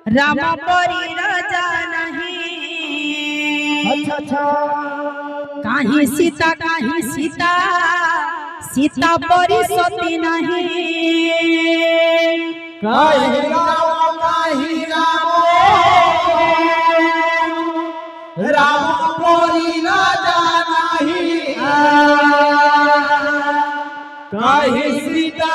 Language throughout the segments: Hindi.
राम परी राजा नहीं। अच्छा अच्छा कहीं सीता कहीं सीता सीता परी सती नहीं। कहीं राम राम परी राजा नहीं। कहीं सीता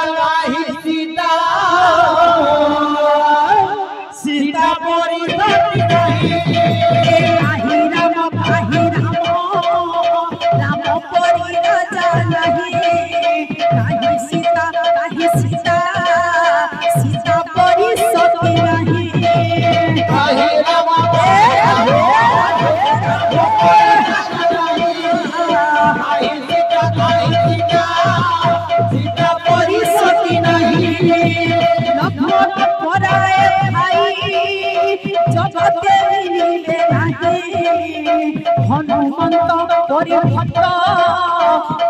सीता परी सती नहीं। कहीं राम परी राजा नहीं। कहीं सीता सीता परी सती नहीं। कहीं राम सीता परी सती नहीं। लखन पराए भाई जगते मिले नहीं। हनुमंत परी भक्त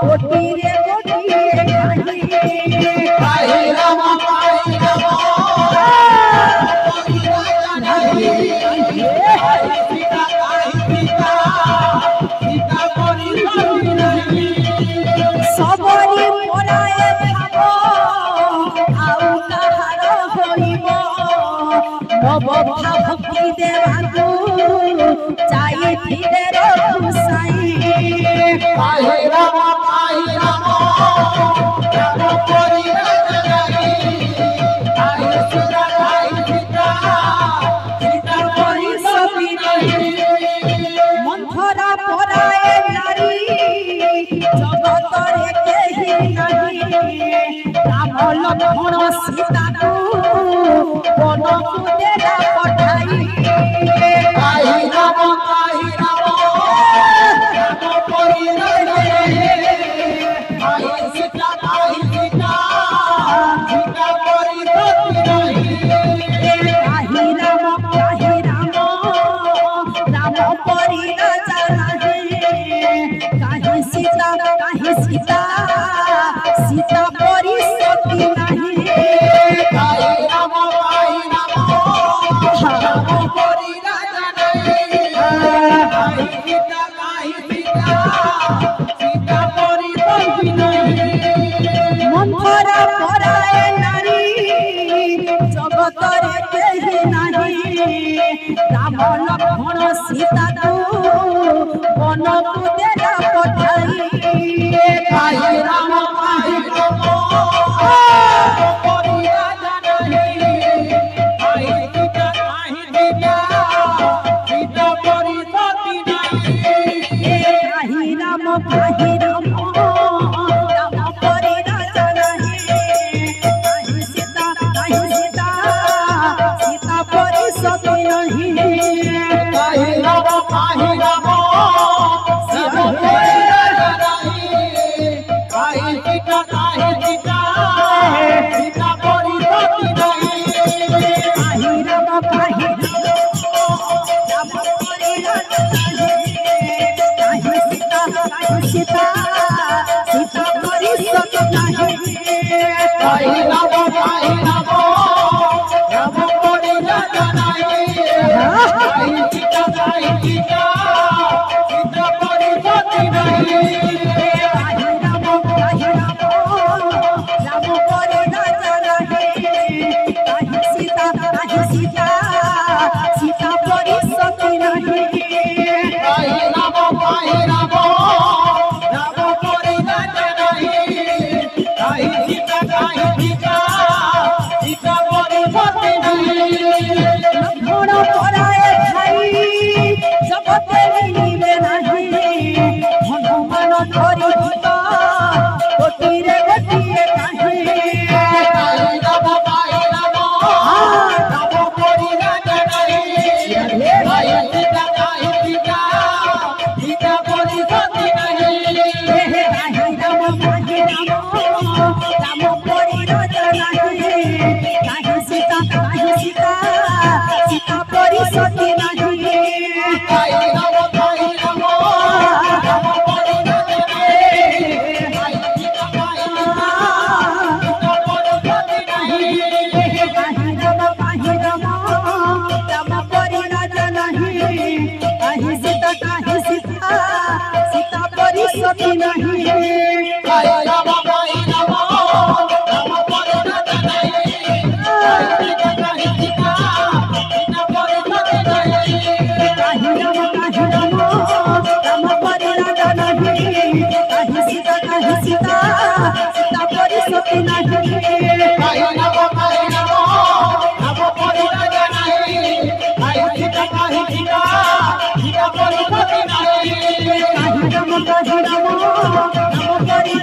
कोटिरे कोटिरे नहीं। कहीं राम सीता परी सती नहीं। सबरी पराए भाव आउ काहार होइब। नव भक्ति देवाकू चाहे फिरे रघुसाई। कहीं राम परी राजा नहीं। कहीं सीता सीता परी सती नहीं। मंथरा पराए नारी जगतरे केहि नहीं। राम लक्ष्मण सीता को वनकू देला पठाई। कहीं राम परी राजा नहीं। कहीं सीता सीता परी सती नहीं। काहि राम राम परी राजा नहीं। काहि सीता सीता परी सती नहीं। कहीं राम परी राजा नहीं। कहीं सीता सीता परी सती नहीं। मंथरा पराए नारी जगतरे केहि नहीं। राम लक्ष्मण सीता को वनकू देला पठाई। कहीं राम परी राजा नहीं। कहीं सीता सीता परी सती नहीं। काहि राम राम परी राजा नहीं। काहि सीता सीता परी सती नहीं। कहीं राम सीता परी राजा नहीं। कहीं सीता सीता परी सती नहीं। काहि राम परी राजा नहीं। काहि सीता सीता परी सती नहीं। कहीं राम परी राजा नहीं। कहीं सीता सीता परी सती नहीं। काहि राम परी राजा नहीं। काहि सीता सीता परी सती नहीं। कहीं राम परी राजा नहीं। कहीं सीता सीता परी सती नहीं। लक्ष्मण पराए भाई जगते मिले नहीं। हनुमान परी भक्त कोटिरे कोटिरे नहीं। कहीं राम परी राजा नहीं। कहीं सीता सीता परी सती नहीं। काहि राम परी राजा नहीं। काहि सीता सीता परी भाई नव नव परी राजा नहीं भाई सीता काहे सीता सीता परी सती नहीं काहे राम नम परी